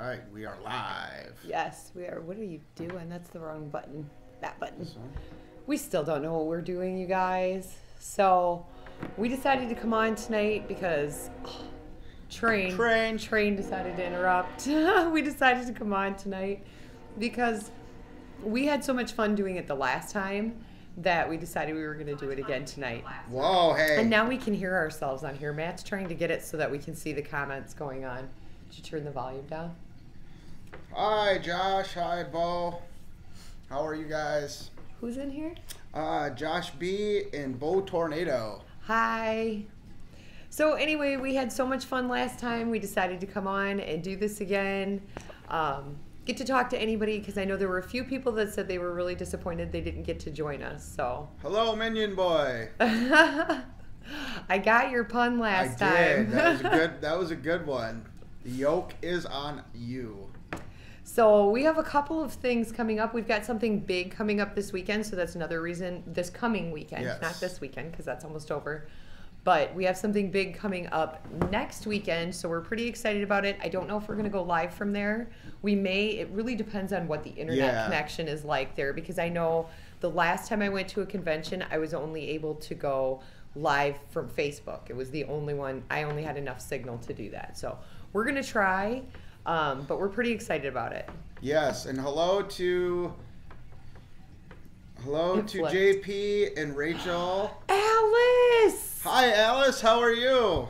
right, we are live. Yes, we are. What are you doing? That's the wrong button. That button. We still don't know what we're doing, you guys. So we decided to come on tonight because Train decided to interrupt. We decided to come on tonight because we had so much fun doing it the last time that we decided we were going to do it again tonight. Whoa, hey. And now we can hear ourselves on here. Matt's trying to get it so that we can see the comments going on. Did you turn the volume down? Hi, Josh. Hi, Bo. How are you guys? Who's in here? Josh B. and Bo Tornado. Hi. So anyway, we had so much fun last time. We decided to come on and do this again. Get to talk to anybody because I know there were a few people that said they were really disappointed they didn't get to join us. So hello, Minion Boy. I got your pun last time. That was a good one. The yoke is on you. So we have a couple of things coming up. We've got something big coming up this weekend, so that's another reason. This coming weekend, yes. Not this weekend because that's almost over. But we have something big coming up next weekend, so we're pretty excited about it. I don't know if we're going to go live from there. We may. It really depends on what the internet connection is like there, because I know the last time I went to a convention, I was only able to go live from Facebook. It was the only one. I only had enough signal to do that. So we're going to try, but we're pretty excited about it. Yes, and hello to JP and Rachel. Alice! Hi, Alice. How are you?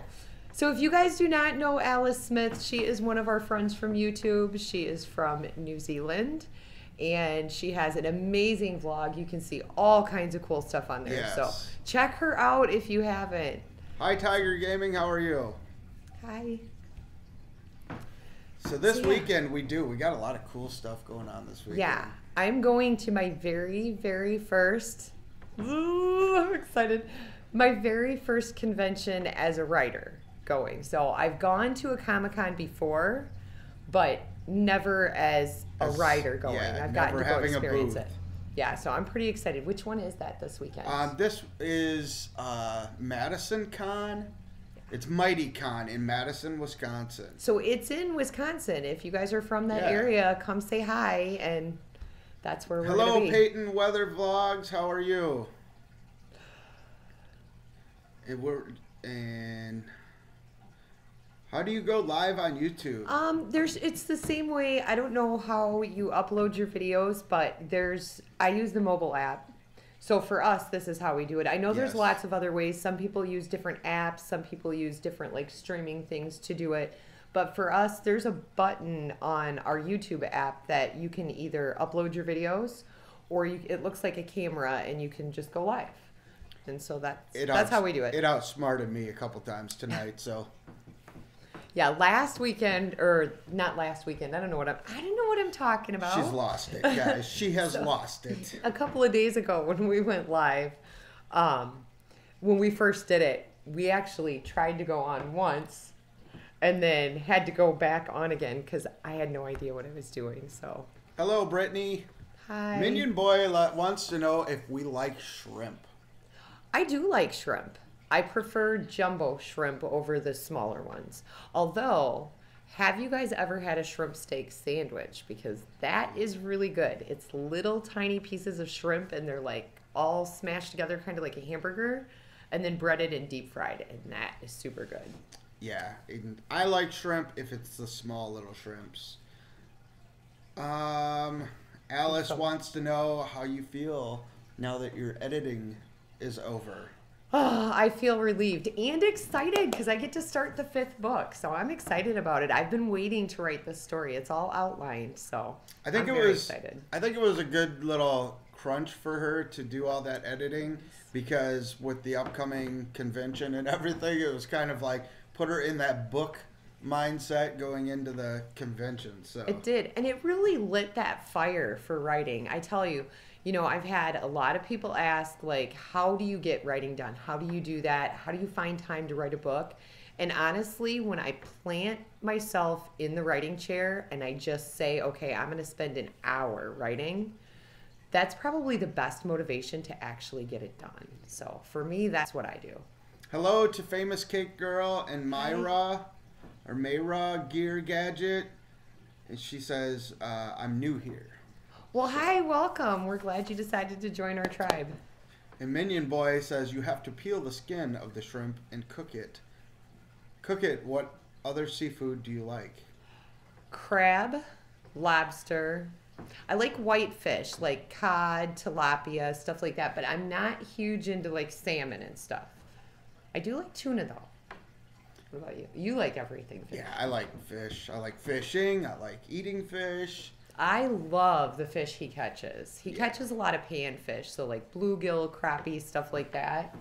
So if you guys do not know Alice Smith, she is one of our friends from YouTube. She is from New Zealand, and she has an amazing vlog. You can see all kinds of cool stuff on there. Yes. So check her out if you haven't. Hi, Tiger Gaming. How are you? Hi. So this weekend we got a lot of cool stuff going on this weekend. Yeah. I'm going to my very, very first, I'm excited, my very first convention as a writer going. So I've gone to a Comic-Con before, but never as a writer going. Yeah, I've gotten to go experience it. Yeah, so I'm pretty excited. Which one is that this weekend? This is Madison Con. It's Mighty Con in Madison, Wisconsin. So it's in Wisconsin. If you guys are from that area, come say hi, and that's where we're going to be. Hello, Peyton Weather Vlogs. How are you? And how do you go live on YouTube? It's the same way. I don't know how you upload your videos, but I use the mobile app. So for us, this is how we do it. I know there's lots of other ways. Some people use different apps. Some people use different streaming things to do it. But for us, there's a button on our YouTube app that you can either upload your videos, or it looks like a camera and you can just go live. And so that's how we do it. It outsmarted me a couple times tonight, so. Yeah, last weekend, or not last weekend. I don't know what I'm talking about. She's lost it, guys. She has lost it. A couple of days ago when we went live, when we first did it, we actually tried to go on once and then had to go back on again because I had no idea what I was doing. So. Hello, Brittany. Hi. Minion Boy wants to know if we like shrimp. I do like shrimp. I prefer jumbo shrimp over the smaller ones. Although, have you guys ever had a shrimp steak sandwich? Because that is really good. It's little tiny pieces of shrimp and they're all smashed together, kind of like a hamburger, and then breaded and deep fried, and that is super good. Yeah, I like shrimp if it's the small little shrimps. Alice wants to know how you feel now that your editing is over. Oh, I feel relieved and excited because I get to start the 5th book. So I'm excited about it. I've been waiting to write this story. It's all outlined, so I'm very excited. I think it was a good little crunch for her to do all that editing because with the upcoming convention and everything, it was kind of put her in that book mindset going into the convention. So it did, and it really lit that fire for writing. I tell you. I've had a lot of people ask, how do you get writing done? How do you do that? How do you find time to write a book? And honestly, when I plant myself in the writing chair and I just say, okay, I'm going to spend an hour writing, that's probably the best motivation to actually get it done. So for me, that's what I do. Hello to Famous Cake Girl and Myra, or Mayra Gear Gadget. And she says, I'm new here. Well, hi, welcome. We're glad you decided to join our tribe. And Minion Boy says, you have to peel the skin of the shrimp and cook it. Cook it. What other seafood do you like? Crab, lobster. I like white fish, like cod, tilapia, stuff like that. But I'm not huge into like salmon and stuff. I do like tuna though. What about you? You like everything fish. Yeah, I like fish. I like fishing. I like eating fish. I love the fish he catches. He catches a lot of panfish, so like bluegill, crappie, stuff like that.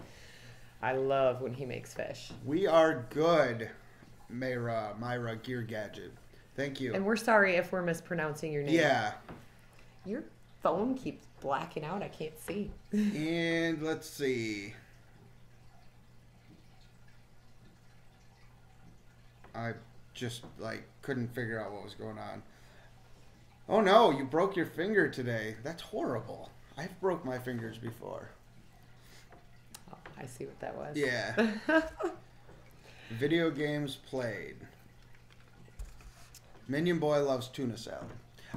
I love when he makes fish. We are good, Myra Gear Gadget. Thank you. And we're sorry if we're mispronouncing your name. Yeah. Your phone keeps blacking out. I can't see. And let's see. I just couldn't figure out what was going on. Oh no, you broke your finger today. That's horrible. I've broke my fingers before. Oh, I see what that was. Yeah. Video games played. Minion Boy loves tuna salad.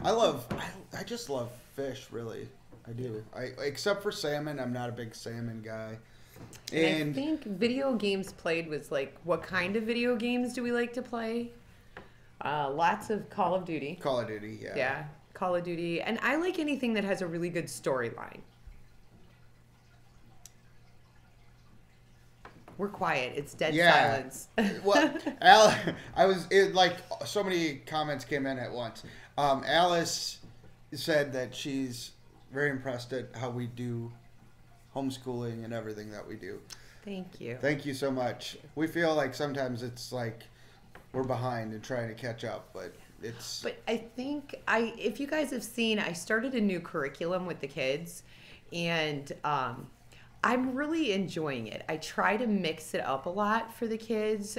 I just love fish, really. I do. Except for salmon, I'm not a big salmon guy. And I think video games played was like, what kind of video games do we like to play? Lots of Call of Duty. Call of Duty, yeah. Yeah, Call of Duty. And I like anything that has a really good storyline. We're quiet. It's dead silence. Well, so many comments came in at once. Alice said that she's very impressed at how we do homeschooling and everything that we do. Thank you. Thank you so much. We feel like sometimes it's like we're behind and trying to catch up, but it's... But I think, if you guys have seen, I started a new curriculum with the kids, and I'm really enjoying it. I try to mix it up a lot for the kids,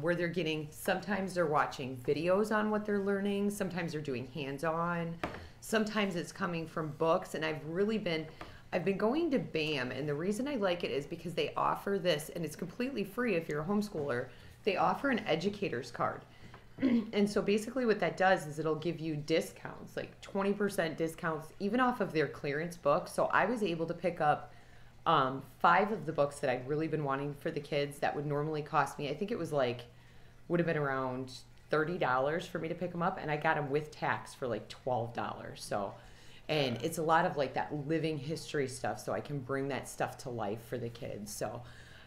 where they're getting, sometimes they're watching videos on what they're learning, sometimes they're doing hands-on, sometimes it's coming from books, and I've been going to BAM, and the reason I like it is because they offer this, and it's completely free if you're a homeschooler. They offer an educator's card. And so basically what that does is it'll give you discounts, like 20% discounts, even off of their clearance books. So I was able to pick up 5 of the books that I've really been wanting for the kids that would normally cost me, I think it was would have been around $30 for me to pick them up, and I got them with tax for like $12. So, and it's a lot of like that living history stuff, so I can bring that stuff to life for the kids. So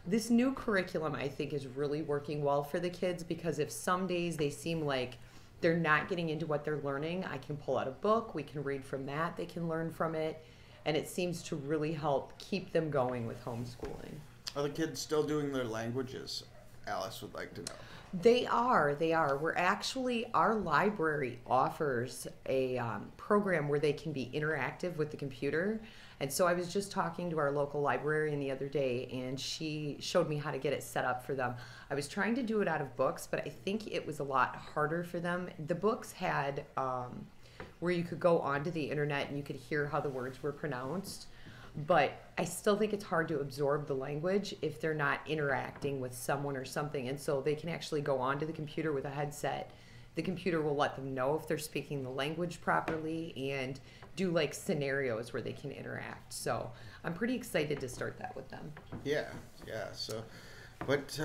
this new curriculum, I think, is really working well for the kids, because if some days they seem like they're not getting into what they're learning, I can pull out a book, we can read from that, they can learn from it, and it seems to really help keep them going with homeschooling. Are the kids still doing their languages? Alice would like to know. They are. We're actually, our library offers a program where they can be interactive with the computer. And so I was just talking to our local librarian the other day, and she showed me how to get it set up for them. I was trying to do it out of books, but I think it was a lot harder for them. The books had where you could go onto the internet and you could hear how the words were pronounced. But I still think it's hard to absorb the language if they're not interacting with someone or something. And so they can actually go onto the computer with a headset. The computer will let them know if they're speaking the language properly and do like scenarios where they can interact. So I'm pretty excited to start that with them. Yeah. So, but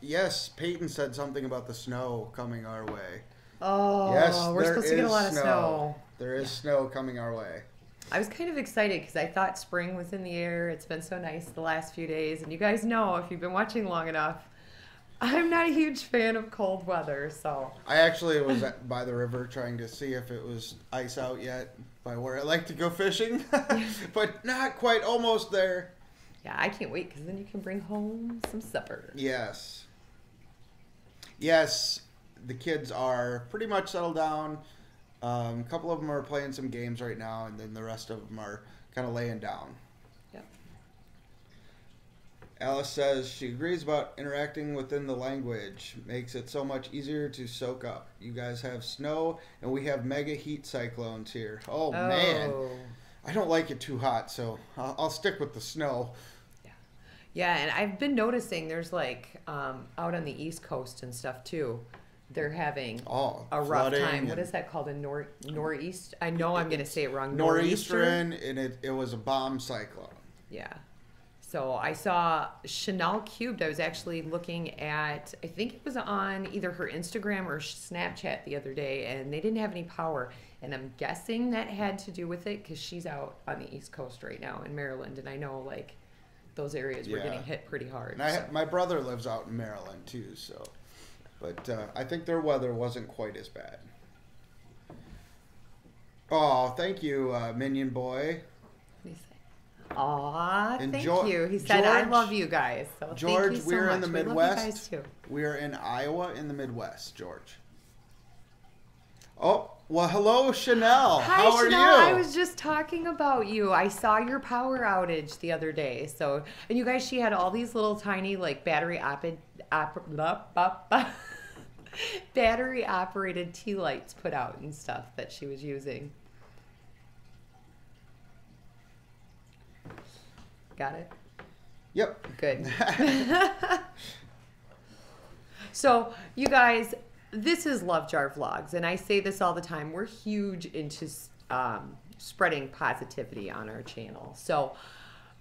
yes, Peyton said something about the snow coming our way. Oh, yes, we're supposed to get a lot of snow. There is snow coming our way. I was kind of excited because I thought spring was in the air. It's been so nice the last few days. And you guys know, if you've been watching long enough, I'm not a huge fan of cold weather. So I actually was by the river trying to see if it was ice out yet by where I like to go fishing. But not quite, almost there. Yeah, I can't wait because then you can bring home some supper. Yes, the kids are pretty much settled down. A couple of them are playing some games right now, and then the rest of them are kind of laying down. Yep. Alice says she agrees about interacting within the language. Makes it so much easier to soak up. You guys have snow, and we have mega heat cyclones here. Oh. Man. I don't like it too hot, so I'll stick with the snow. Yeah, and I've been noticing there's out on the East Coast and stuff too. they're having a rough time. What is that called? A nor'east? I know I'm going to say it wrong. Nor'eastern, and it was a bomb cyclone. Yeah. So I saw Chanel Cubed. I was actually looking at, I think it was on either her Instagram or Snapchat the other day, and they didn't have any power. And I'm guessing that had to do with it because she's out on the East Coast right now in Maryland, and I know like those areas were getting hit pretty hard. And my brother lives out in Maryland too, so. But I think their weather wasn't quite as bad. Oh, thank you, Minion Boy. Aw, thank you. He said, I love you guys. So George, thank you so we're much. in the Midwest. We love you guys too. We are in Iowa in the Midwest, George. Oh, well, hello, Chanel. Hi, How are Chanel. you? I was just talking about you. I saw your power outage the other day. So, and you guys, she had all these little tiny, like, battery operated tea lights put out and stuff that she was using. Got it? Yep. Good. So, you guys, this is Love Jar Vlogs, and I say this all the time. We're huge into spreading positivity on our channel. So,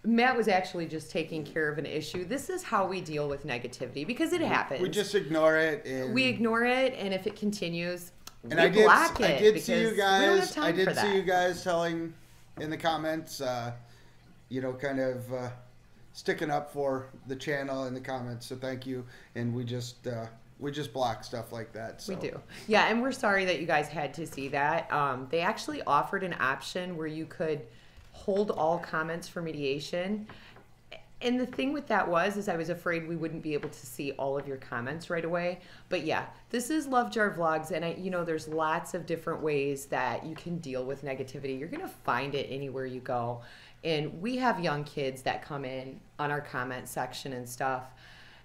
Matt was actually just taking care of an issue. This is how we deal with negativity because it happens. We just ignore it. We ignore it, and if it continues, and we block it. I did see you guys. We don't have time for that. See you guys telling in the comments, you know, kind of sticking up for the channel in the comments. So thank you. And we just block stuff like that. So. We do. Yeah, and we're sorry that you guys had to see that. They actually offered an option where you could hold all comments for mediation. And the thing with that is I was afraid we wouldn't be able to see all of your comments right away. But yeah, this is Love Jar Vlogs, and you know, there's lots of different ways that you can deal with negativity. You're gonna find it anywhere you go. And we have young kids that come in on our comment section and stuff.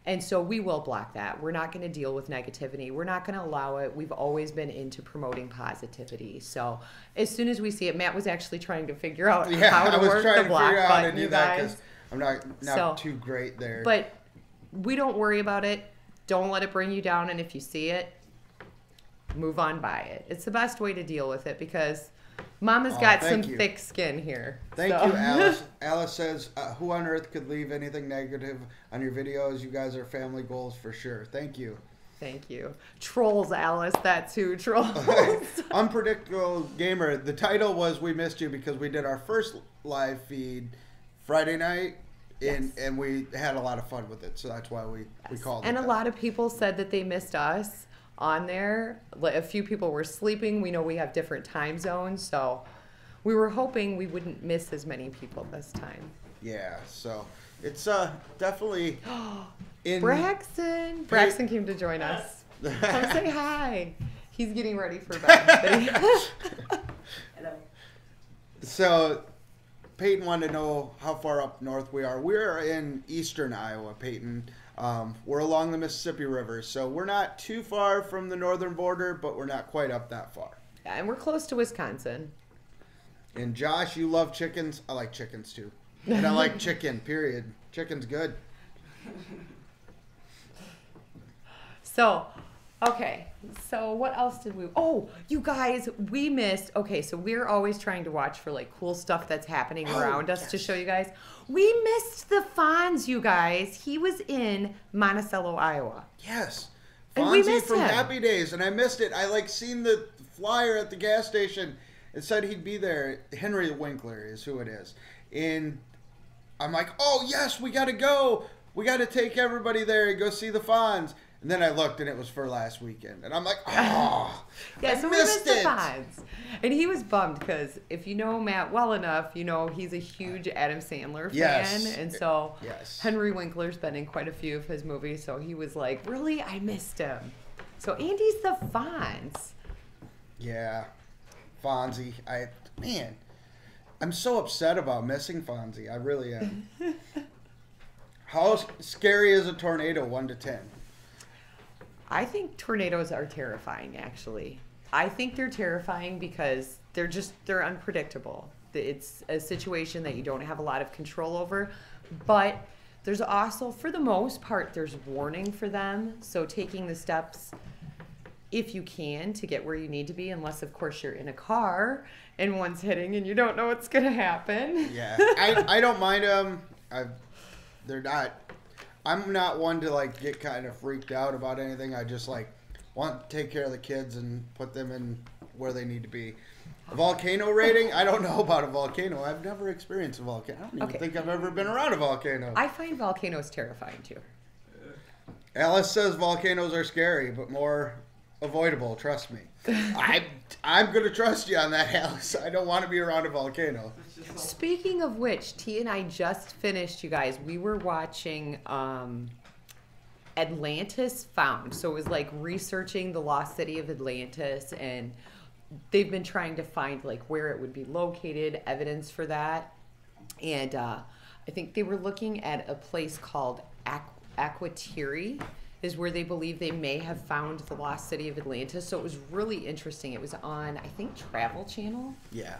And so we will block that. We're not going to deal with negativity. We're not going to allow it. We've always been into promoting positivity. So as soon as we see it, Matt was actually trying to figure out how to work the block button, you guys. I'm not too great there. But we don't worry about it. Don't let it bring you down. And if you see it, move on by it. It's the best way to deal with it because Mama's got some thick skin here. Thank you, Alice. Alice says, who on earth could leave anything negative on your videos? You guys are family goals for sure. Thank you. Thank you. Trolls, Alice. That too. Trolls. Unpredictable Gamer. The title was We Missed You because we did our first live feed Friday night. And we had a lot of fun with it. So that's why we called it. And a lot of people said that they missed us on there. A few people were sleeping. We know we have different time zones, so we were hoping we wouldn't miss as many people this time. Yeah, so it's definitely in Braxen. Braxen came to join us. Come say hi. He's getting ready for bed. Hello. So Peyton wanted to know how far up north we are. We're in eastern Iowa, Peyton. We're along the Mississippi River, so we're not too far from the northern border, but we're not quite up that far. Yeah, and we're close to Wisconsin. And Josh, you love chickens. I like chickens too. And I like chicken, period. Chicken's good. So, okay. So what else did we... Oh, you guys, we missed... Okay, so we're always trying to watch for like cool stuff that's happening around us to show you guys. We missed the Fonz, you guys. He was in Monticello, Iowa. Yes. And we missed from him. Happy Days, and I missed it. I like seen the flyer at the gas station. It said he'd be there. Henry Winkler is who it is. And I'm like, oh, yes, we got to go. We got to take everybody there and go see the Fonz. And then I looked, and it was for last weekend. And I'm like, oh, yeah, so we missed the Fonz. And he was bummed because if you know Matt well enough, you know he's a huge Adam Sandler fan. And so Henry Winkler's been in quite a few of his movies. So he was like, really? I missed him. So Andy's the Fonz. Yeah. Fonzie. Man, I'm so upset about missing Fonzie. I really am. How scary is a tornado, 1 to 10? I think tornadoes are terrifying, actually. I think they're terrifying because they're unpredictable. It's a situation that you don't have a lot of control over, but there's also, for the most part, there's warning for them. So taking the steps if you can, to get where you need to be, unless of course you're in a car and one's hitting and you don't know what's going to happen. Yeah. I don't mind them. They're not, I'm not one to like get kind of freaked out about anything. I just like want to take care of the kids and put them in where they need to be. A volcano rating? I don't know about a volcano. I've never experienced a volcano. I don't even think I've ever been around a volcano. I find volcanoes terrifying too. Alice says volcanoes are scary, but more avoidable. Trust me. I'm going to trust you on that, Alice. I don't want to be around a volcano. Speaking of which, T and I just finished, you guys. We were watching Atlantis Found. So it was like researching the lost city of Atlantis, and they've been trying to find like where it would be located, evidence for that. And I think they were looking at a place called Akwatiri, is where they believe they may have found the lost city of Atlantis. So it was really interesting. It was on, I think, Travel Channel. Yeah.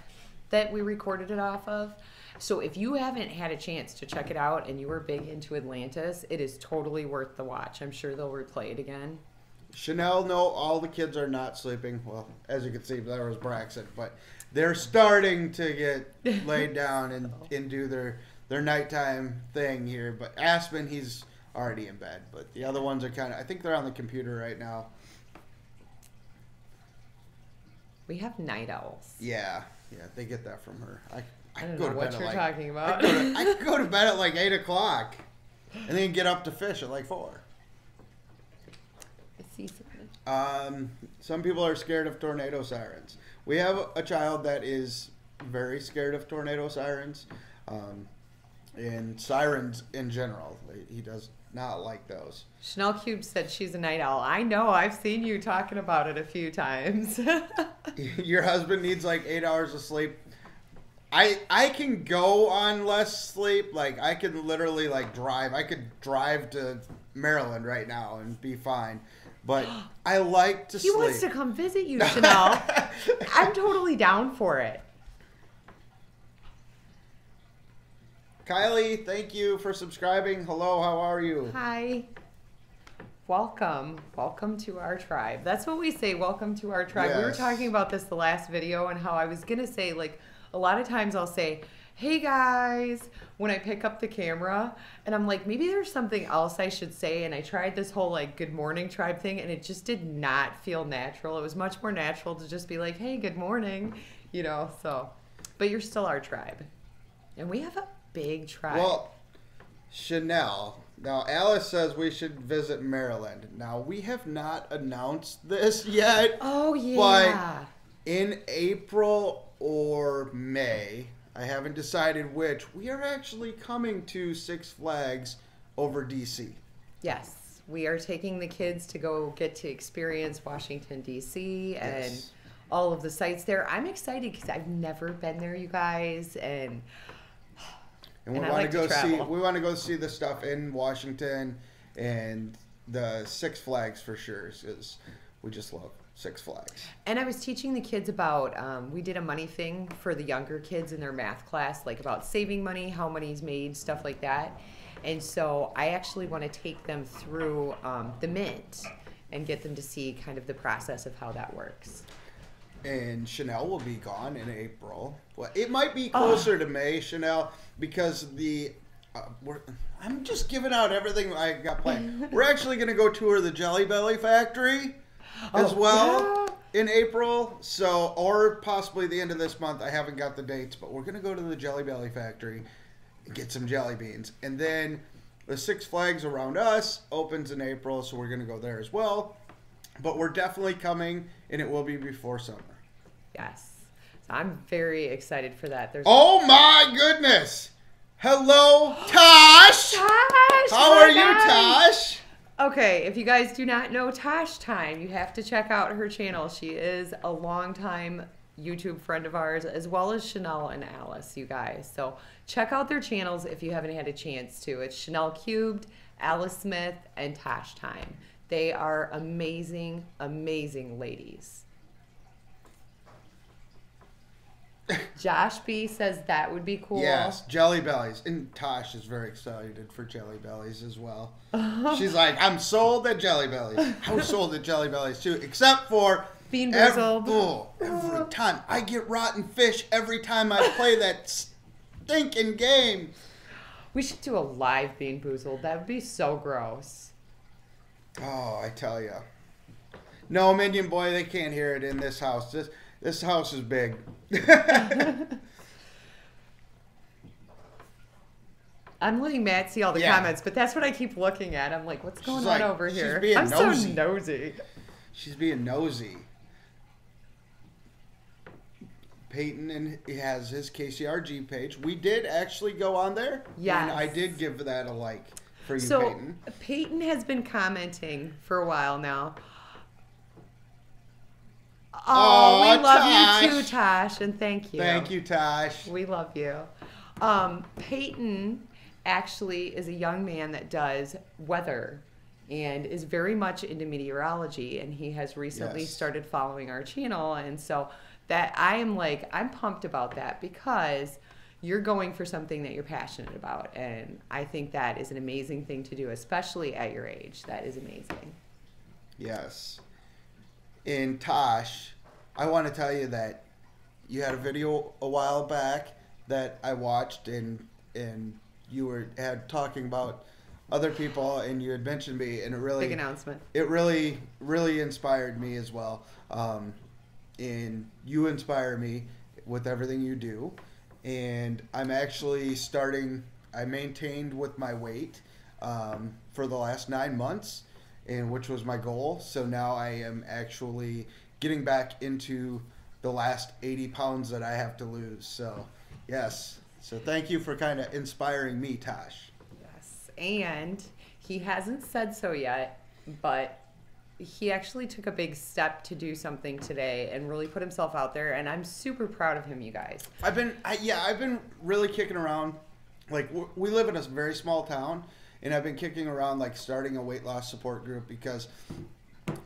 That we recorded it off of. So if you haven't had a chance to check it out and you were big into Atlantis, it is totally worth the watch. I'm sure they'll replay it again. Chanel, no, all the kids are not sleeping. Well, as you can see, there was Braxen, but they're starting to get laid down and do their nighttime thing here. But Aspen, he's already in bed. But the other ones are kind of, I think they're on the computer right now. We have night owls. Yeah, they get that from her. I don't know what you're talking about. I could go to bed at like 8 o'clock and then get up to fish at like 4. I see something. Some people are scared of tornado sirens. We have a child that is very scared of tornado sirens and sirens in general. He does not like those. Chanel Cube said she's a night owl. I know. I've seen you talking about it a few times. Your husband needs like 8 hours of sleep. I can go on less sleep. Like I could literally like drive. I could drive to Maryland right now and be fine. But I like to sleep. He wants to come visit you, Chanel. I'm totally down for it. Kylie, thank you for subscribing. Hello, how are you? Hi. Welcome. Welcome to our tribe. That's what we say, welcome to our tribe. Yes. We were talking about this the last video and how I was going to say, like, a lot of times I'll say, hey guys, when I pick up the camera, and I'm like, maybe there's something else I should say, and I tried this whole, like, good morning tribe thing, and it just did not feel natural. It was much more natural to just be like, hey, good morning, you know, so. But you're still our tribe. And we have a big tribe. Well, Chanel. Now, Alice says we should visit Maryland. Now, we have not announced this yet. Oh, yeah. But in April or May, I haven't decided which, we are actually coming to Six Flags over DC. Yes. We are taking the kids to go get to experience Washington, D.C. and all of the sites there. I'm excited because I've never been there, you guys, and we want to go see the stuff in Washington and the Six Flags for sure, because we just love Six Flags. And I was teaching the kids about, we did a money thing for the younger kids in their math class, like about saving money, how money's made, stuff like that. And so I actually want to take them through the Mint and get them to see kind of the process of how that works. And Chanel will be gone in April. Well, it might be closer to May, Chanel, because I'm just giving out everything I got planned. We're actually going to go tour the Jelly Belly factory as well in April. So, or possibly the end of this month. I haven't got the dates, but we're going to go to the Jelly Belly factory and get some jelly beans. And then the Six Flags around us opens in April, so we're going to go there as well. But we're definitely coming, and it will be before summer. Yes. So I'm very excited for that. Oh, my goodness. Hello, Tosh. Tosh. How are you, Tosh? Okay, if you guys do not know Tosh Time, you have to check out her channel. She is a longtime YouTube friend of ours, as well as Chanel and Alice, you guys. So check out their channels if you haven't had a chance to. It's Chanel Cubed, Alice Smith, and Tosh Time. They are amazing, amazing ladies. Josh B says that would be cool. Yes, Jelly Bellies. And Tosh is very excited for Jelly Bellies as well. She's like, I'm sold at Jelly Bellies. I was sold at Jelly Bellies too, except for Bean Boozled. Every time. I get rotten fish every time I play that stinking game. We should do a live Bean Boozled. That would be so gross. Oh, I tell you. No, Minion Boy, they can't hear it in this house. This house is big. I'm letting Matt see all the comments, but that's what I keep looking at. I'm like, what's going on over here? She's being nosy. So nosy. She's being nosy. Peyton has his KCRG page. We did actually go on there. Yes. And I did give that a like for you, so, Peyton. Peyton has been commenting for a while now. Oh, we love Tosh. you too, Tosh, and thank you. Thank you, Tosh. We love you. Peyton actually is a young man that does weather and is very much into meteorology, and he has recently started following our channel, and so that I'm pumped about that because you're going for something that you're passionate about, and I think that is an amazing thing to do, especially at your age. That is amazing. Yes. In Tosh, I want to tell you that you had a video a while back that I watched, and you had talking about other people, and you had mentioned me, and it really big announcement. It really inspired me as well. And you inspire me with everything you do, and I'm actually I maintained with my weight for the last 9 months, and which was my goal. So now I am actually getting back into the last 80 pounds that I have to lose. So yes, so thank you for kind of inspiring me, Tosh. Yes, and he hasn't said so yet, but he actually took a big step to do something today and really put himself out there, and I'm super proud of him, you guys. I've been really kicking around. Like, we live in a very small town, and I've been kicking around like starting a weight loss support group because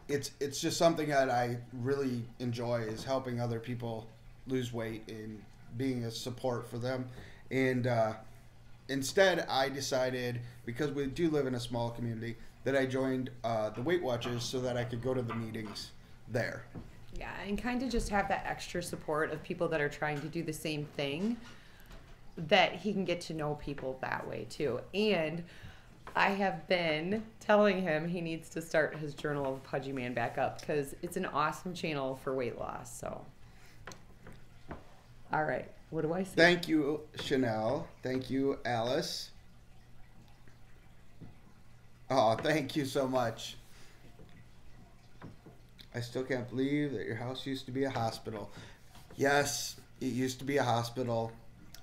it's just something that I really enjoy, is helping other people lose weight and being a support for them. And instead, I decided, because we do live in a small community, that I joined the Weight Watchers so that I could go to the meetings there. Yeah, and kind of just have that extra support of people that are trying to do the same thing, that he can get to know people that way too. And I have been telling him he needs to start his Journal of a Pudgy Man back up because it's an awesome channel for weight loss. So, all right, what do I say? Thank you, Chanel. Thank you, Alice. Oh, thank you so much. I still can't believe that your house used to be a hospital. Yes, it used to be a hospital.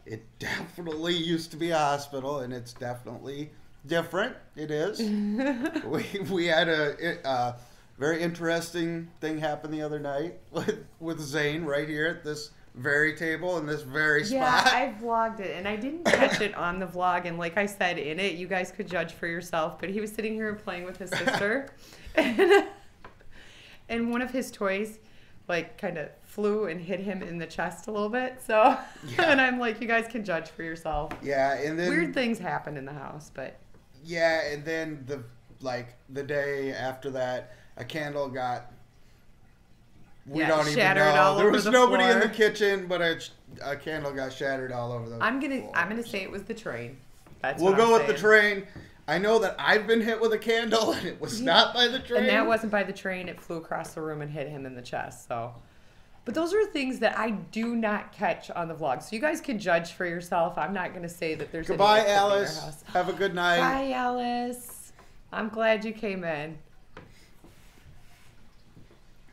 It definitely used to be a hospital, and it's definitely different. It is. we had a very interesting thing happen the other night with Zane right here at this very table in this very spot. Yeah, I vlogged it, and I didn't catch it on the vlog, and like I said in it, you guys could judge for yourself, but he was sitting here playing with his sister, and one of his toys like kind of flew and hit him in the chest a little bit, so yeah. And I'm like, you guys can judge for yourself. Yeah, and then weird things happen in the house, but yeah, and then the day after that, a candle got don't even know. There was nobody in the kitchen, but a candle got shattered all over the floor. I'm gonna say it was the train. We'll go with the train. I know that I've been hit with a candle, and it was not by the train. And that wasn't by the train. It flew across the room and hit him in the chest. So, but those are things that I do not catch on the vlog. So you guys can judge for yourself. I'm not gonna say that there's. Goodbye, Alice. Have a good night. Bye, Alice. I'm glad you came in.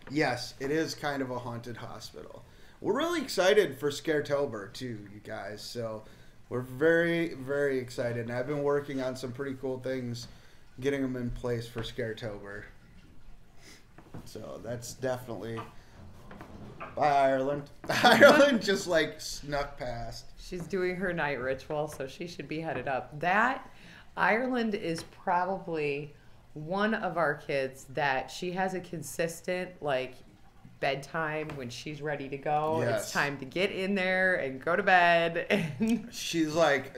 Yes, it is kind of a haunted hospital. We're really excited for Scaretober too, you guys. So we're very, very excited. And I've been working on some pretty cool things, getting them in place for Scaretober. So that's definitely... Bye, Ireland. Ireland just like snuck past. She's doing her night ritual, so she should be headed up. That, Ireland is probably one of our kids that she has a consistent, like, bedtime when she's ready to go. Yes. It's time to get in there and go to bed. And she's like,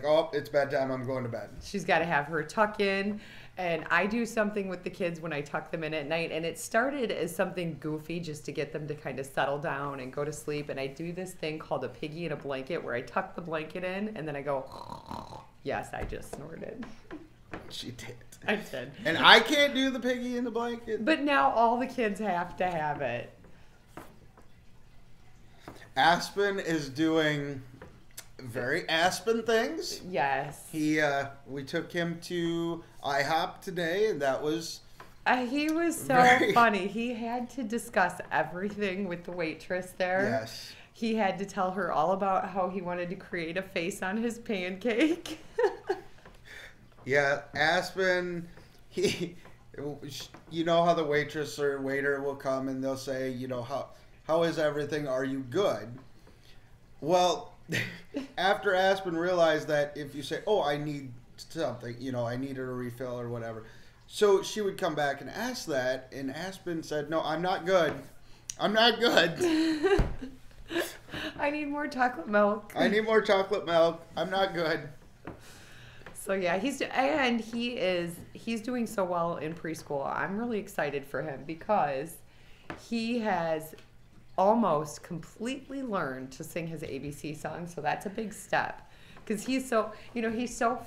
oh, it's bedtime. I'm going to bed. She's got to have her tuck in. And I do something with the kids when I tuck them in at night. And it started as something goofy just to get them to kind of settle down and go to sleep. And I do this thing called a piggy in a blanket where I tuck the blanket in and then I go, yes, I just snorted. She did. I did. And I can't do the piggy in the blanket. But now all the kids have to have it. Aspen is doing very Aspen things. Yes. We took him to IHOP today, and that was... he was so funny. He had to discuss everything with the waitress there. Yes. He had to tell her all about how he wanted to create a face on his pancake. Yeah, Aspen, you know how the waitress or waiter will come and they'll say, you know, how is everything? Are you good? Well, after Aspen realized that if you say, oh, I need something, you know, I needed a refill or whatever. So she would come back and ask that, and Aspen said, no, I'm not good. I'm not good. I need more chocolate milk. I need more chocolate milk. I'm not good. So yeah, he's doing so well in preschool. I'm really excited for him because he has almost completely learned to sing his ABC song. So that's a big step because he's so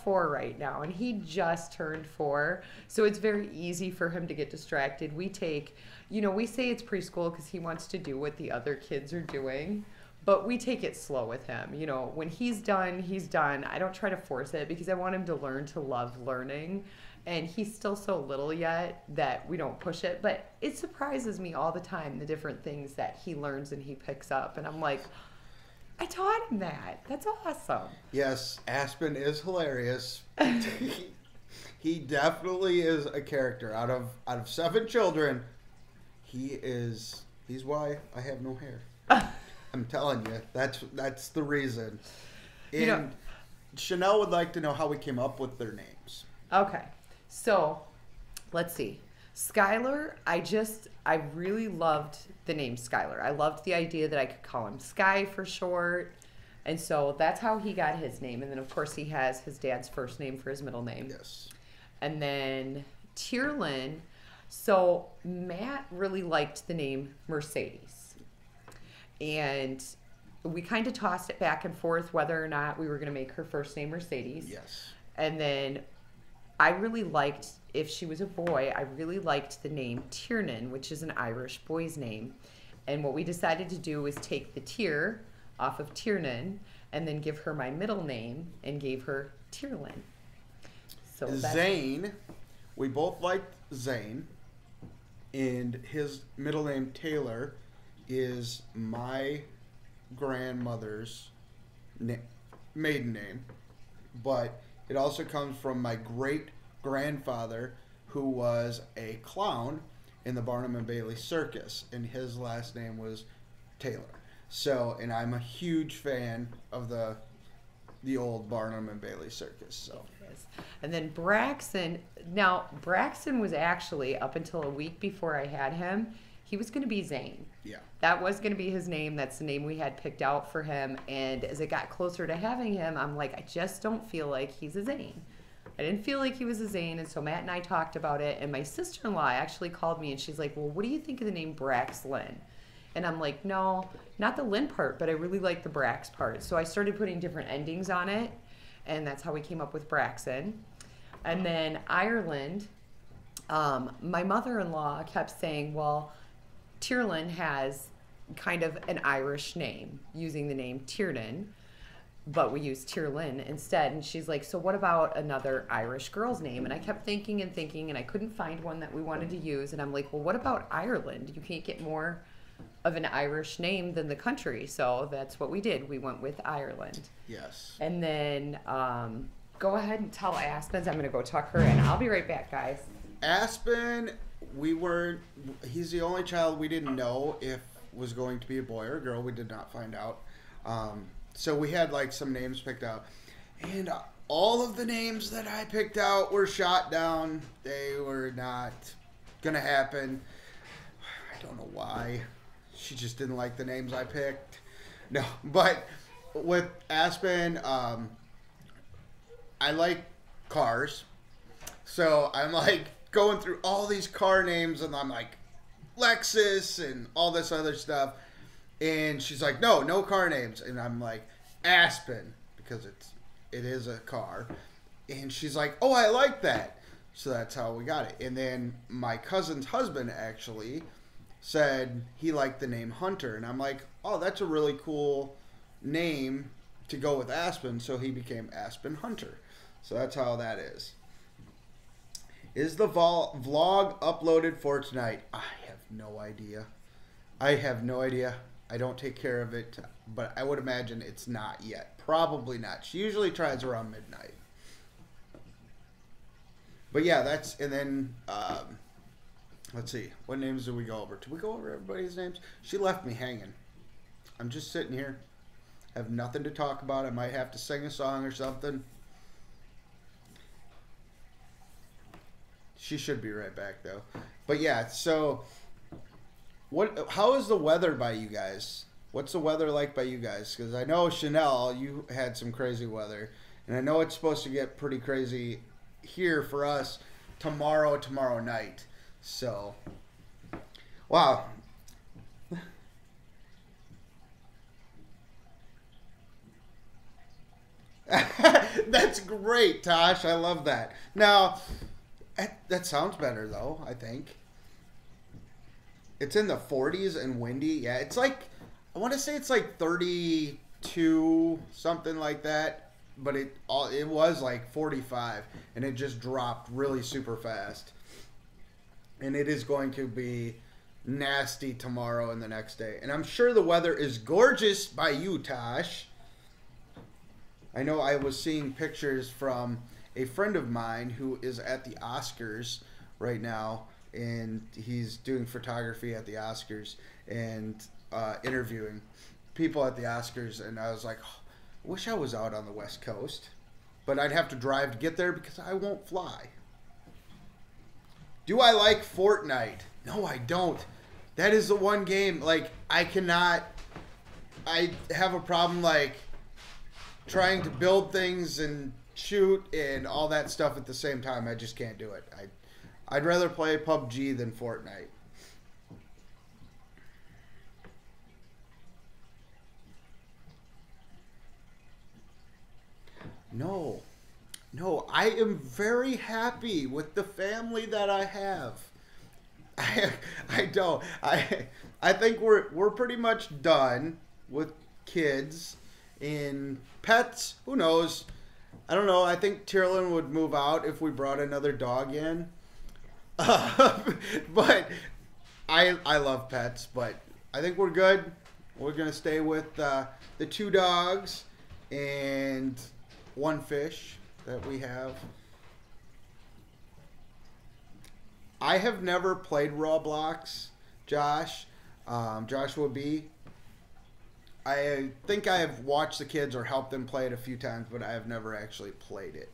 4 right now and he just turned 4. So it's very easy for him to get distracted. We say it's preschool because he wants to do what the other kids are doing. But we take it slow with him. You know, when he's done, he's done. I don't try to force it because I want him to learn to love learning. And he's still so little yet that we don't push it. But it surprises me all the time, the different things that he learns and he picks up. And I'm like, I taught him that. That's awesome. Yes, Aspen is hilarious. He definitely is a character. Out of 7 children, he's why I have no hair. I'm telling you, that's the reason. And Chanel would like to know how we came up with their names. Okay, so let's see. Skylur, I really loved the name Skylur. I loved the idea that I could call him Sky for short. And so that's how he got his name. And then, of course, he has his dad's first name for his middle name. Yes. And then Tearlyn. So Matt really liked the name Mercedes. And we kind of tossed it back and forth whether or not we were going to make her first name Mercedes. Yes. And then I really liked, if she was a boy, I really liked the name Tiernan, which is an Irish boy's name. And what we decided to do was take the Tier off of Tiernan and then give her my middle name and gave her Tearlyn. So Zane, we both liked Zane, and his middle name Taylor is my grandmother's maiden name, but it also comes from my great-grandfather who was a clown in the Barnum and Bailey Circus, and his last name was Taylor. So, and I'm a huge fan of the old Barnum and Bailey Circus. So. And then Braxen. Now, Braxen was actually, up until a week before I had him, he was going to be Zane. Yeah. That was going to be his name. That's the name we had picked out for him. And as it got closer to having him, I'm like, I just don't feel like he's a Zane. I didn't feel like he was a Zane. And so Matt and I talked about it. And my sister-in-law actually called me and she's like, well, what do you think of the name Braxlyn? And I'm like, no, not the Lynn part, but I really like the Brax part. So I started putting different endings on it. And that's how we came up with Braxen. And then Ireland, my mother-in-law kept saying, well, Tearlyn has kind of an Irish name, using the name Tiernan, but we use Tearlyn instead. And she's like, so what about another Irish girl's name? And I kept thinking and thinking, and I couldn't find one that we wanted to use. And I'm like, well, what about Ireland? You can't get more of an Irish name than the country. So that's what we did. We went with Ireland. Yes. And then go ahead and tell Aspens I'm going to go tuck her in. I'll be right back, guys. Aspen, he's the only child we didn't know if was going to be a boy or a girl. We did not find out. So we had like some names picked out. And all of the names that I picked out were shot down. They were not going to happen. don't know why. She just didn't like the names I picked. No, but with Aspen, I like cars. So I'm like going through all these car names and I'm like Lexus and all this other stuff. And she's like, no car names. And I'm like, Aspen, because it is a car. And she's like, oh, I like that. So that's how we got it. And then my cousin's husband actually said he liked the name Hunter. And I'm like, oh, that's a really cool name to go with Aspen. So he became Aspen Hunter. So that's how that is. Is the vlog uploaded for tonight? I have no idea. I don't take care of it, but I would imagine it's not yet. Probably not. She usually tries around midnight. But yeah, that's, and then, let's see. What names did we go over? Did we go over everybody's names? She left me hanging. I'm just sitting here. Have nothing to talk about. I might have to sing a song or something. She should be right back though. But yeah, so how is the weather by you guys? What's the weather like by you guys? Because I know, Chanel, you had some crazy weather. And I know it's supposed to get pretty crazy here for us tomorrow night. So, wow. That's great, Tosh. I love that. Now, that sounds better, though, I think. It's in the 40s and windy. Yeah, it's like, I want to say it's like 32, something like that. But it was like 45, and it just dropped really super fast. And it is going to be nasty tomorrow and the next day. And I'm sure the weather is gorgeous by you, Tosh. I know I was seeing pictures from a friend of mine who is at the Oscars right now, and he's doing photography at the Oscars and interviewing people at the Oscars. And I was like, oh, I wish I was out on the West Coast, but I'd have to drive to get there because I won't fly. Do I like Fortnite? No, I don't. That is the one game, like, I have a problem, like, trying to build things and shoot and all that stuff at the same time. I just can't do it. I'd rather play PUBG than Fortnite. No, I am very happy with the family that I have. I don't. I think we're pretty much done with kids. In pets, who knows? I don't know. I think Tearlyn would move out if we brought another dog in. But I love pets, but I think we're good. We're gonna stay with the 2 dogs and 1 fish that we have. I have never played Roblox, Josh. Joshua B. I think I have watched the kids or helped them play it a few times, but I have never actually played it.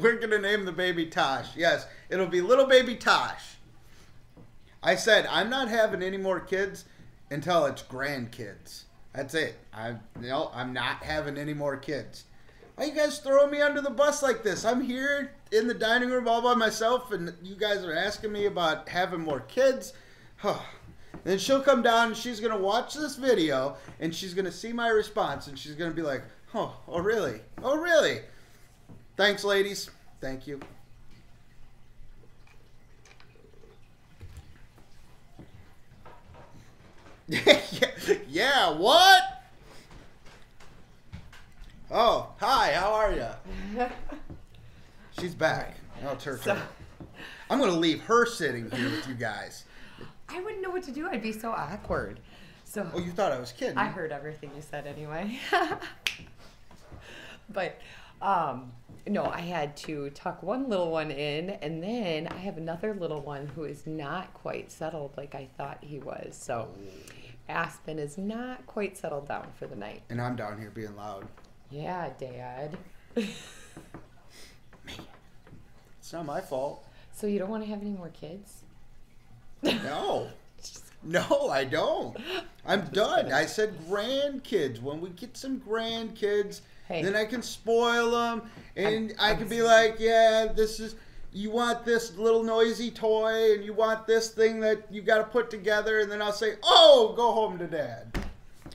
We're going to name the baby Tosh. Yes, it'll be little baby Tosh. I said I'm not having any more kids until it's grandkids. That's it. I'm not having any more kids. Why are you guys throwing me under the bus like this? I'm here in the dining room all by myself, and you guys are asking me about having more kids. Then she'll come down and she's going to watch this video, and she's going to see my response, and she's going to be like, oh really? Oh, really? Thanks, ladies. Thank you. Yeah, what? Oh, hi, how are you? She's back. Now it's her turn. I'm going to leave her sitting here with you guys. I wouldn't know what to do. I'd be so awkward. So. Oh, you thought I was kidding. I heard everything you said anyway. But, no, I had to tuck one little one in, and then I have another little one who is not quite settled like I thought he was. So Aspen is not quite settled down for the night. And I'm down here being loud. Yeah, Dad. Man, it's not my fault. So you don't want to have any more kids? No. No, I don't. I'm done. Kidding. I said grandkids. When we get some grandkids, then I can spoil them. And I can be like, yeah, this is... You want this little noisy toy, and you want this thing that you got to put together, and then I'll say, oh, go home to dad.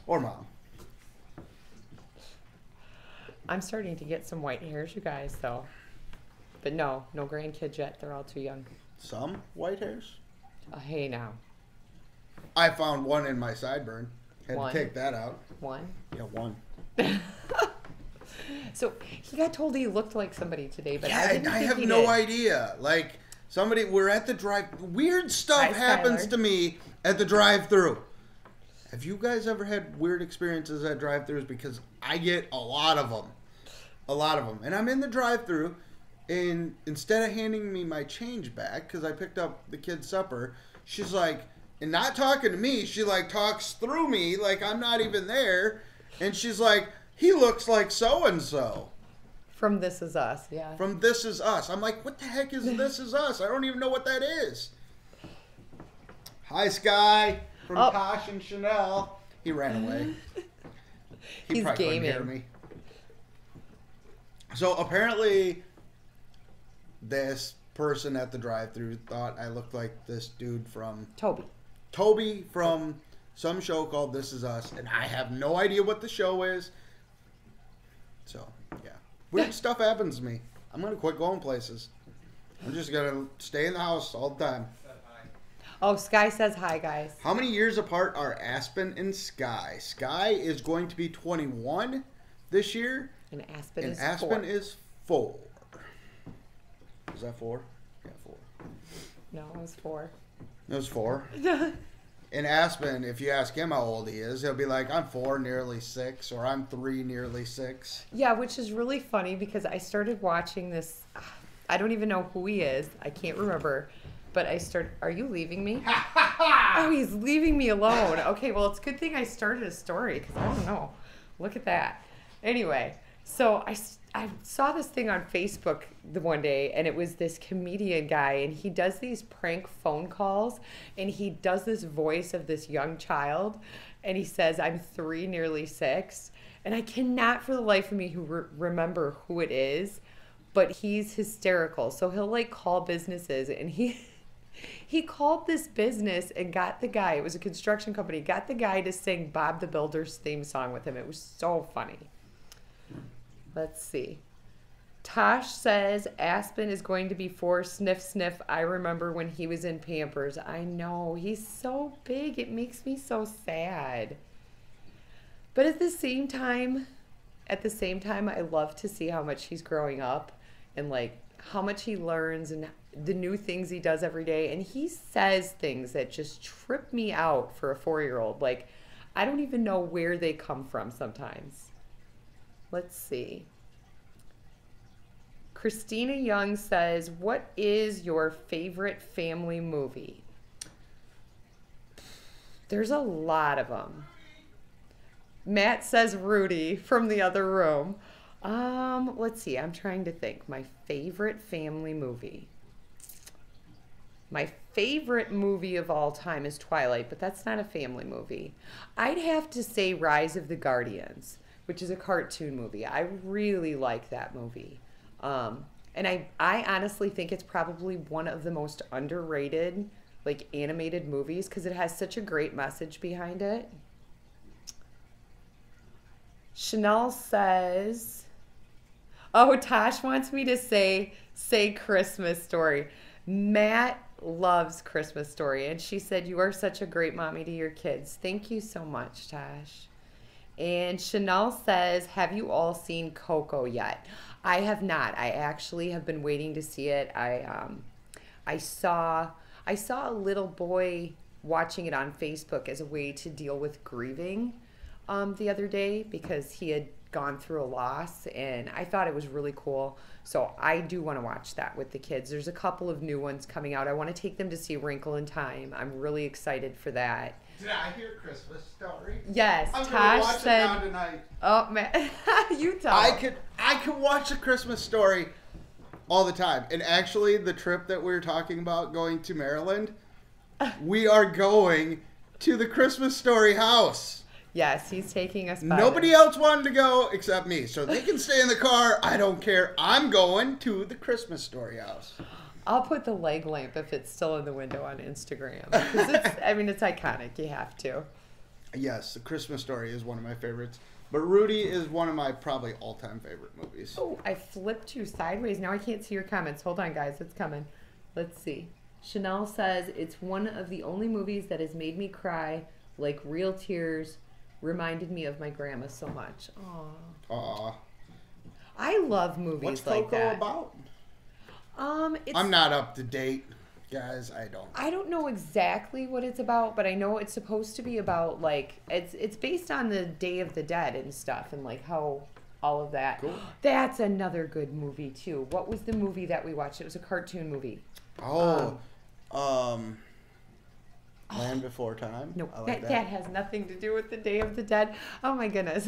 Or mom. I'm starting to get some white hairs, you guys, though. But no grandkids yet. They're all too young. Some white hairs? Hey, now. I found one in my sideburn. Had to take that out. One? Yeah, one. So he got told he looked like somebody today, but I have no idea. Like we're at the weird stuff happens to me at the drive-thru. Have you guys ever had weird experiences at drive-thrus? Because I get a lot of them. And I'm in the drive-thru, and instead of handing me my change back, because I picked up the kids' supper, she's like, and not talking to me, she like talks through me like I'm not even there, and she's like, he looks like so-and-so. From This Is Us, yeah. From This Is Us. I'm like, what the heck is This Is Us? I don't even know what that is. Hi, Sky. From Tosh and Chanel. He ran away. He's probably gaming. Couldn't hear me. So apparently, this person at the drive-thru thought I looked like this dude from... Toby from some show called This Is Us. And I have no idea what the show is. So, yeah. Weird stuff happens to me. I'm going to quit going places. I'm just going to stay in the house all the time. Oh, Sky says hi, guys. How many years apart are Aspen and Sky? Sky is going to be 21 this year. And Aspen is 4. Is that 4? Yeah, 4. No, it was 4. It was 4? In Aspen, if you ask him how old he is, he'll be like, I'm 4, nearly 6, or I'm 3, nearly 6. Yeah, which is really funny because I started watching this. I don't even know who he is. I can't remember. But are you leaving me? Oh, he's leaving me alone. Okay, well, it's a good thing I started a story because I don't know. Look at that. Anyway, so I saw this thing on Facebook the one day, and it was this comedian guy, and he does these prank phone calls, and he does this voice of this young child, and he says, I'm 3, nearly 6, and I cannot for the life of me remember who it is, but he's hysterical. So he'll like call businesses, and he called this business and got the guy, it was a construction company, got the guy to sing Bob the Builder's theme song with him. It was so funny. Let's see. Tosh says Aspen is going to be 4. Sniff, sniff. I remember when he was in Pampers. I know. He's so big. It makes me so sad. But at the same time, I love to see how much he's growing up and like how much he learns and the new things he does every day. And he says things that just trip me out for a 4-year-old. Like, I don't even know where they come from sometimes. Let's see. Christina Young says, what is your favorite family movie? There's a lot of them. Matt says Rudy from the other room. Let's see. I'm trying to think. My favorite family movie. My favorite movie of all time is Twilight, but that's not a family movie. I'd have to say Rise of the Guardians, which is a cartoon movie. I really like that movie. And I honestly think it's probably one of the most underrated, like, animated movies because it has such a great message behind it. Chanel says, oh, Tosh wants me to say Christmas Story. Matt loves Christmas Story, and she said, you are such a great mommy to your kids. Thank you so much, Tosh. And Chanel says, have you all seen Coco yet? I have not. I actually have been waiting to see it. I saw a little boy watching it on Facebook as a way to deal with grieving the other day because he had gone through a loss, and I thought it was really cool. So I do want to watch that with the kids. There's a couple of new ones coming out. I want to take them to see Wrinkle in Time. I'm really excited for that. Did I hear Christmas Story? Yes. I'm Tosh watch said, it now tonight. oh man, you tell. I could watch a Christmas Story all the time. And actually, the trip that we were talking about going to Maryland, we are going to the Christmas Story house. Yes, he's taking us by Nobody else wanted to go except me. So they can stay in the car. I don't care. I'm going to the Christmas Story house. I'll put the leg lamp if it's still in the window on Instagram. Because it's iconic. You have to. Yes, the Christmas Story is one of my favorites. But Rudy is one of my probably all-time favorite movies. Oh, I flipped you sideways. Now I can't see your comments. Hold on, guys. It's coming. Let's see. Chanel says, it's one of the only movies that has made me cry like real tears. Reminded me of my grandma so much. Aww. I love movies What's like Coco that. about? It's, I'm not up to date, guys. I don't know exactly what it's about, but I know it's supposed to be about like it's based on the Day of the Dead and stuff, and like how all of that. Cool. That's another good movie too. What was the movie that we watched? It was a cartoon movie. Land Before Time. No, like that has nothing to do with the Day of the Dead. Oh my goodness.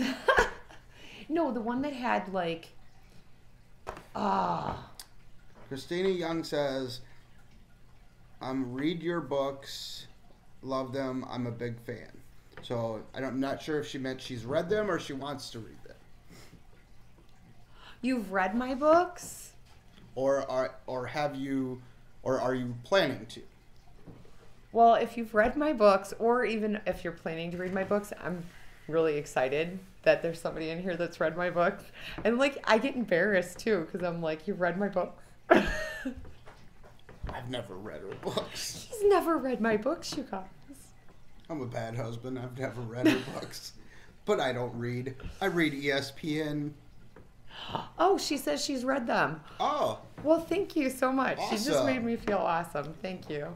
No, the one that had like Christina Young says, read your books, love them, I'm a big fan. So I'm not sure if she meant she's read them or she wants to read them. You've read my books? Or are you planning to? Well, if you've read my books, or even if you're planning to read my books, I'm really excited that there's somebody in here that's read my books. And like, I get embarrassed too, because I'm like, you've read my books? I've never read her books. She's never read my books, you guys. I'm a bad husband. I've never read her books. But I don't read. I read ESPN. Oh, she says she's read them. Oh. Well, thank you so much. Awesome. She just made me feel awesome. Thank you.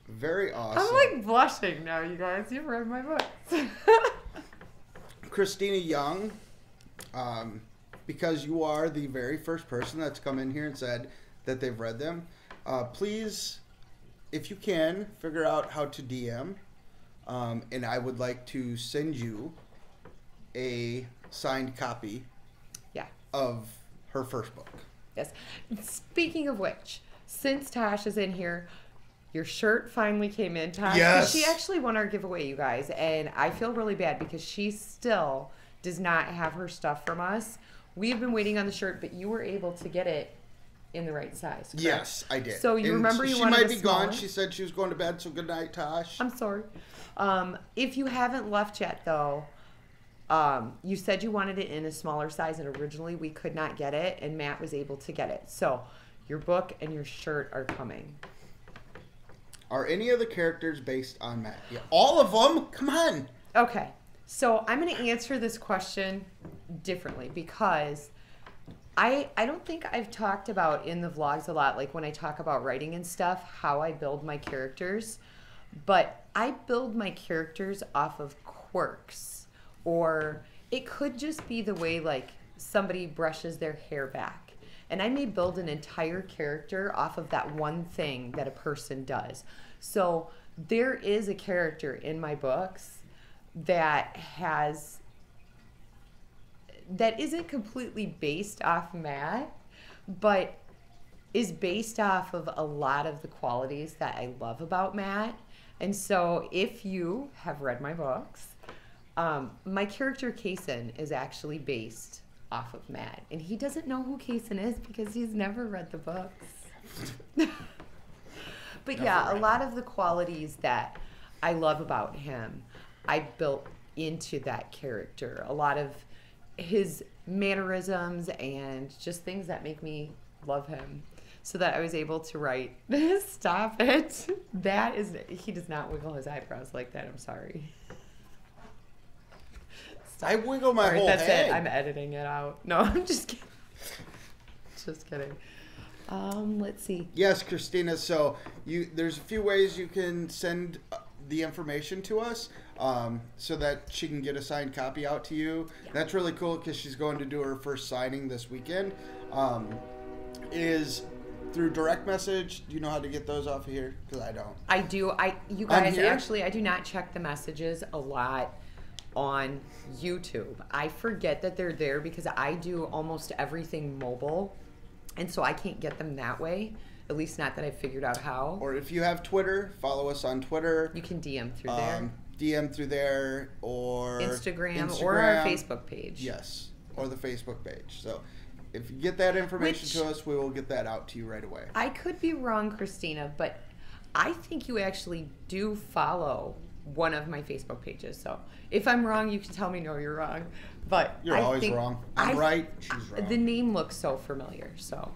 Very awesome. I'm like blushing now, you guys. You've read my books. Christina Young, because you are the very first person that's come in here and said that they've read them, please, if you can, figure out how to DM, and I would like to send you a signed copy of her first book. Yes. Speaking of which, since Tosh is in here, your shirt finally came in, Tosh. Yes. She actually won our giveaway, you guys, and I feel really bad because she still does not have her stuff from us. We've been waiting on the shirt, but you were able to get it in the right size. Correct? Yes, I did. So you remember you wanted She might be smaller? gone. She said she was going to bed, so good night, Tosh. I'm sorry. If you haven't left yet, though, you said you wanted it in a smaller size, and originally we could not get it, and Matt was able to get it. So your book and your shirt are coming. Are any of the characters based on Matt? Yeah, all of them? Come on. Okay. So I'm going to answer this question differently because I don't think I've talked about in the vlogs a lot, like when I talk about writing and stuff, how I build my characters. But I build my characters off of quirks, or it could just be the way like somebody brushes their hair back. And I may build an entire character off of that one thing that a person does. So there is a character in my books that isn't completely based off Matt, but is based off of a lot of the qualities that I love about Matt. And so if you have read my books, my character Kason is actually based off of Matt, and he doesn't know who Kason is because he's never read the books. But yeah, a lot of the qualities that I love about him, I built into that character. A lot of his mannerisms and just things that make me love him, so that I was able to write. Stop it. That is, he does not wiggle his eyebrows like that. I'm sorry. I wiggle my whole that's head. It. I'm editing it out. No, I'm just kidding. Just kidding. Let's see. Yes, Christina. So there's a few ways you can send the information to us, so that she can get a signed copy out to you. Yeah. That's really cool because she's going to do her first signing this weekend. Is through direct message. Do you know how to get those off of here? Because I don't. I do. You guys, actually, I do not check the messages a lot on YouTube. I forget that they're there because I do almost everything mobile, And so I can't get them that way. At least not that I've figured out how. Or if you have Twitter, follow us on Twitter. You can DM through there. DM through there or Instagram or our Facebook page. Yes, or the Facebook page. So if you get that information to us, we will get that out to you right away. I could be wrong, Christina, but I think you actually do follow one of my Facebook pages. So if I'm wrong, you can tell me no, you're wrong. But you're always wrong. I'm right. She's wrong. The name looks so familiar. So.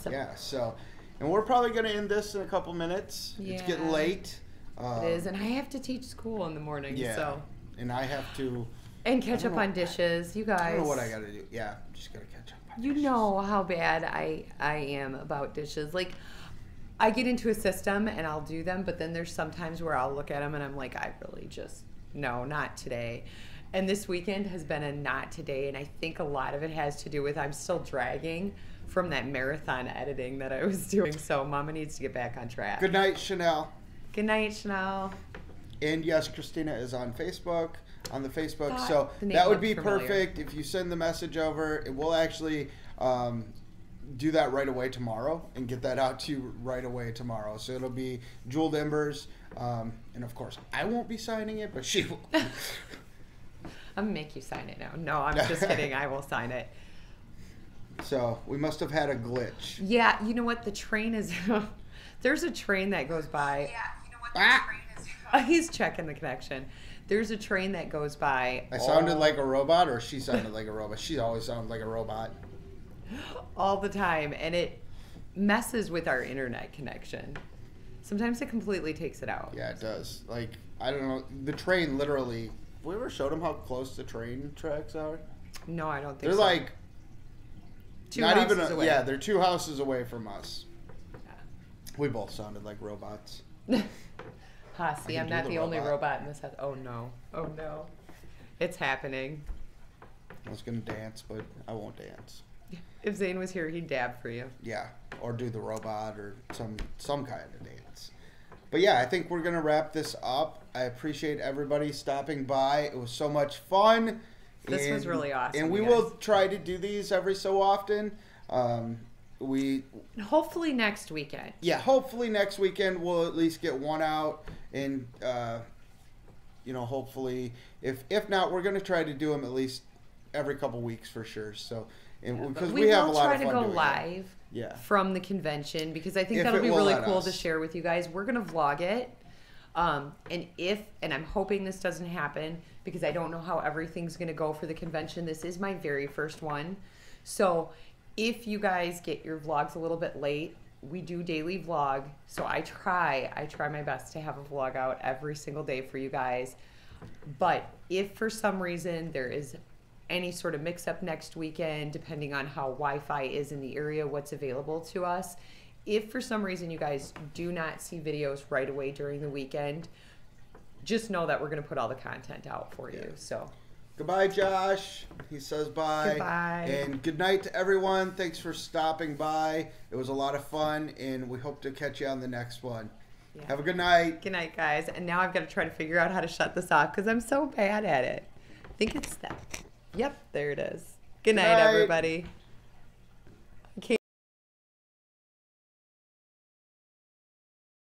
Yeah. So, and we're probably going to end this in a couple minutes. Yeah. It's getting late. It is, and I have to teach school in the morning. Yeah. So. And I have to. And catch up on dishes, you guys. I don't know what I got to do. Yeah, I'm just going to catch up on dishes. You know how bad I am about dishes. Like, I get into a system and I'll do them, but then there's sometimes where I'll look at them and I'm like, I really just, no, not today. And this weekend has been a not today, and I think a lot of it has to do with I'm still dragging from that marathon editing that I was doing. So Mama needs to get back on track. Good night, Chanel. Good night, Chanel. And yes, Christina is on Facebook, on the Facebook. God, So the name that would looked be familiar. perfect if you send the message over. It will actually do that right away tomorrow and get that out to you right away tomorrow. So it'll be Jeweled Embers. And of course, I won't be signing it, but she will. I'm going to make you sign it now. No, I'm just kidding. I will sign it. So we must have had a glitch. Yeah, you know what? The train is... There's a train that goes by... Yeah, you know what? The train is... He's checking the connection. There's a train that goes by... I sounded like a robot, or she sounded like a robot? She always sounds like a robot. All the time, and it messes with our internet connection. Sometimes it completely takes it out. Yeah, it does. Like, I don't know. The train literally... Have we ever showed them how close the train tracks are? No, I don't think They're so. like... Two not houses even away. Yeah, they're 2 houses away from us. Yeah. We both sounded like robots. Ha, see, I'm do not the the only robot. robot in this house. Oh, no. Oh, no. It's happening. I was going to dance, but I won't dance. If Zane was here, he'd dab for you. Yeah, or do the robot or some kind of dance. But yeah, I think we're going to wrap this up. I appreciate everybody stopping by. It was so much fun. This was really awesome, And we you will guys. try to do these every so often. Hopefully next weekend. Yeah, hopefully next weekend we'll at least get one out. And, hopefully, if not, we're going to try to do them at least every couple weeks for sure. So, because we have a lot of fun We will try to go doing live Yeah. from the convention because I think If that'll it be will really let cool us. to share with you guys. We're going to vlog it. And I'm hoping this doesn't happen because I don't know how everything's going to go for the convention. This is my very first one. So if you guys get your vlogs a little bit late, we do daily vlog. So I try my best to have a vlog out every single day for you guys. But if for some reason there is any sort of mix up next weekend, depending on how Wi-Fi is in the area, what's available to us, if for some reason you guys do not see videos right away during the weekend, just know that we're going to put all the content out for you. So Goodbye, Josh. He says bye. Goodbye. And good night to everyone. Thanks for stopping by. It was a lot of fun, and we hope to catch you on the next one. Yeah. Have a good night. Good night, guys. And now I've got to try to figure out how to shut this off because I'm so bad at it. I think it's that. Yep, there it is. Good night, night. everybody.